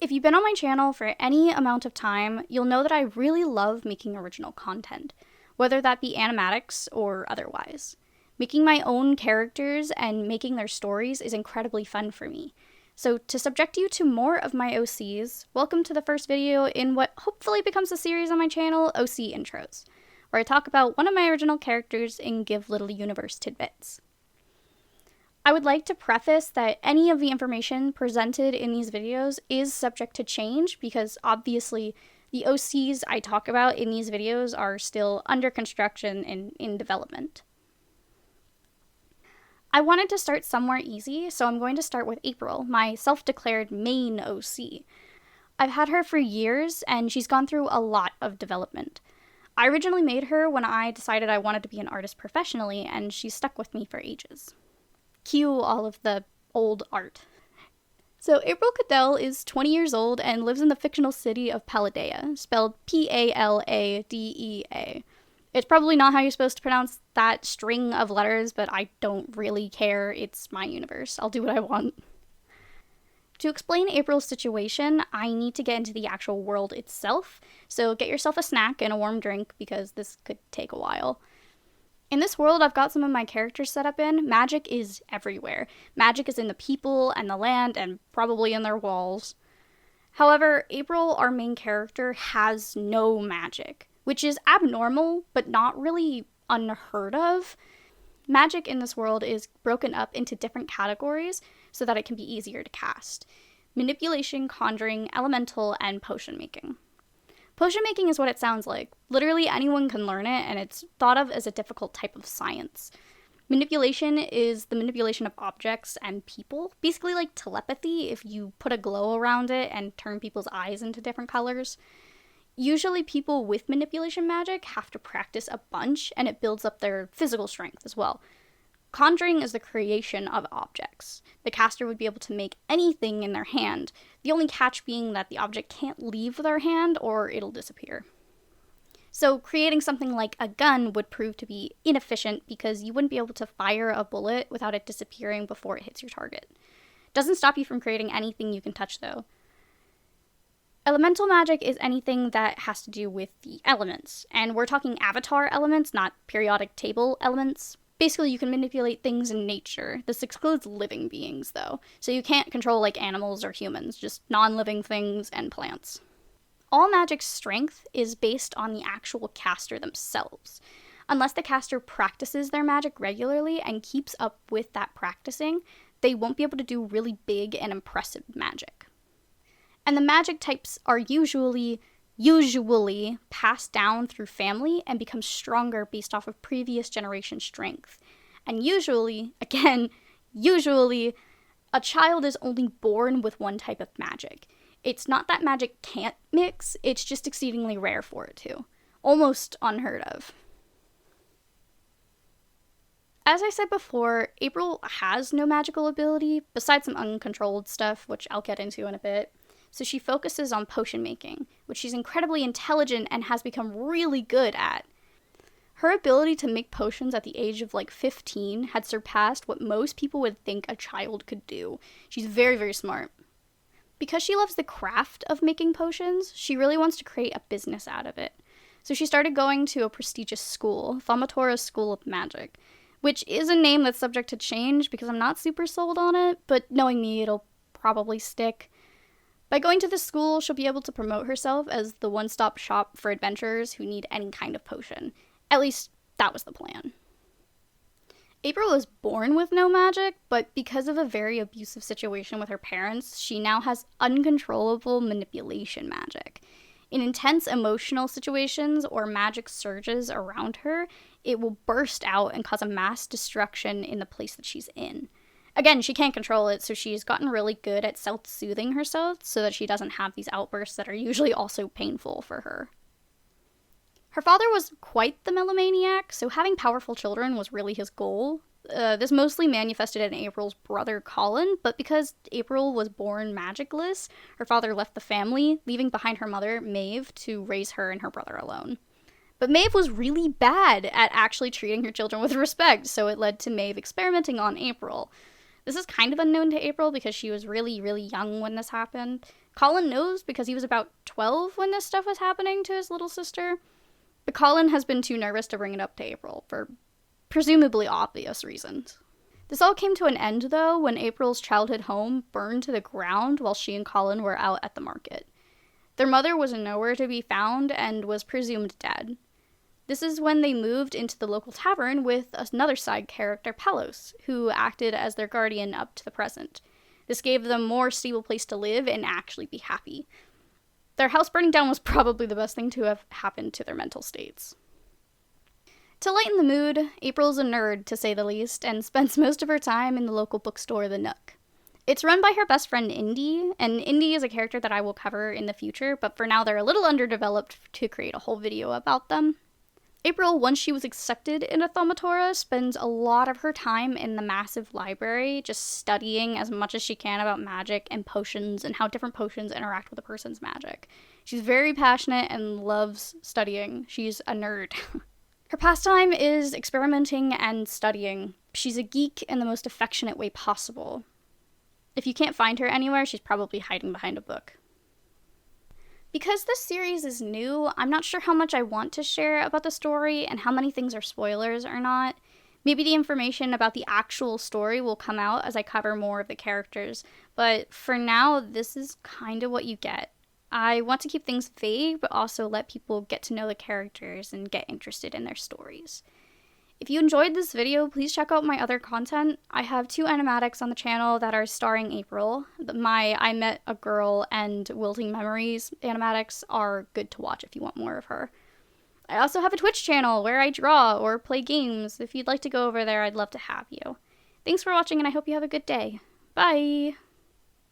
If you've been on my channel for any amount of time, you'll know that I really love making original content, whether that be animatics or otherwise. Making my own characters and making their stories is incredibly fun for me. So to subject you to more of my OCs, welcome to the first video in what hopefully becomes a series on my channel, OC Intros, where I talk about one of my original characters and give little universe tidbits. I would like to preface that any of the information presented in these videos is subject to change because obviously the OCs I talk about in these videos are still under construction and in development. I wanted to start somewhere easy, so I'm going to start with April, my self-declared main OC. I've had her for years, and she's gone through a lot of development. I originally made her when I decided I wanted to be an artist professionally, and she's stuck with me for ages. Cue all of the old art. So April Caddel is 20 years old and lives in the fictional city of Paldea, spelled P-A-L-A-D-E-A. It's probably not how you're supposed to pronounce that string of letters, but I don't really care. It's my universe. I'll do what I want. To explain April's situation, I need to get into the actual world itself, so get yourself a snack and a warm drink because this could take a while. In this world I've got some of my characters set up in, magic is everywhere. Magic is in the people and the land and probably in their walls. However, April, our main character, has no magic, which is abnormal, but not really unheard of. Magic in this world is broken up into different categories so that it can be easier to cast. Manipulation, conjuring, elemental, and potion making. Potion making is what it sounds like. Literally anyone can learn it, and it's thought of as a difficult type of science. Manipulation is the manipulation of objects and people, basically like telepathy if you put a glow around it and turn people's eyes into different colors. Usually people with manipulation magic have to practice a bunch, and it builds up their physical strength as well. Conjuring is the creation of objects. The caster would be able to make anything in their hand, the only catch being that the object can't leave their hand or it'll disappear. So creating something like a gun would prove to be inefficient because you wouldn't be able to fire a bullet without it disappearing before it hits your target. Doesn't stop you from creating anything you can touch though. Elemental magic is anything that has to do with the elements, and we're talking avatar elements, not periodic table elements. Basically, you can manipulate things in nature. This excludes living beings, though, so you can't control like animals or humans, just non-living things and plants. All magic's strength is based on the actual caster themselves. Unless the caster practices their magic regularly and keeps up with that practicing, they won't be able to do really big and impressive magic. And the magic types are usually passed down through family and become stronger based off of previous generation strength. And usually, a child is only born with one type of magic. It's not that magic can't mix, it's just exceedingly rare for it to. Almost unheard of. As I said before, April has no magical ability, besides some uncontrolled stuff, which I'll get into in a bit. So she focuses on potion making, which she's incredibly intelligent and has become really good at. Her ability to make potions at the age of like 15 had surpassed what most people would think a child could do. She's very, very smart. Because she loves the craft of making potions, she really wants to create a business out of it. So she started going to a prestigious school, Thaumaturga's School of Magic, which is a name that's subject to change because I'm not super sold on it, but knowing me, it'll probably stick. By going to this school, she'll be able to promote herself as the one-stop shop for adventurers who need any kind of potion. At least, that was the plan. April was born with no magic, but because of a very abusive situation with her parents, she now has uncontrollable manipulation magic. In intense emotional situations or magic surges around her, it will burst out and cause a mass destruction in the place that she's in. Again, she can't control it, so she's gotten really good at self-soothing herself so that she doesn't have these outbursts that are usually also painful for her. Her father was quite the melomaniac, so having powerful children was really his goal. This mostly manifested in April's brother Colin, but because April was born magicless, her father left the family, leaving behind her mother, Maeve, to raise her and her brother alone. But Maeve was really bad at actually treating her children with respect, so it led to Maeve experimenting on April. This is kind of unknown to April because she was really, really young when this happened. Colin knows because he was about 12 when this stuff was happening to his little sister. But Colin has been too nervous to bring it up to April for presumably obvious reasons. This all came to an end, though, when April's childhood home burned to the ground while she and Colin were out at the market. Their mother was nowhere to be found and was presumed dead. This is when they moved into the local tavern with another side character, Pelos, who acted as their guardian up to the present. This gave them a more stable place to live and actually be happy. Their house burning down was probably the best thing to have happened to their mental states. To lighten the mood, April's a nerd, to say the least, and spends most of her time in the local bookstore, The Nook. It's run by her best friend, Indy, and Indy is a character that I will cover in the future, but for now they're a little underdeveloped to create a whole video about them. April, once she was accepted into Thaumaturra, spends a lot of her time in the massive library, just studying as much as she can about magic and potions and how different potions interact with a person's magic. She's very passionate and loves studying. She's a nerd. Her pastime is experimenting and studying. She's a geek in the most affectionate way possible. If you can't find her anywhere, she's probably hiding behind a book. Because this series is new, I'm not sure how much I want to share about the story and how many things are spoilers or not. Maybe the information about the actual story will come out as I cover more of the characters, but for now, this is kind of what you get. I want to keep things vague, but also let people get to know the characters and get interested in their stories. If you enjoyed this video, please check out my other content. I have 2 animatics on the channel that are starring April. My I Met a Girl and Wilting Memories animatics are good to watch if you want more of her. I also have a Twitch channel where I draw or play games. If you'd like to go over there, I'd love to have you. Thanks for watching, and I hope you have a good day. Bye!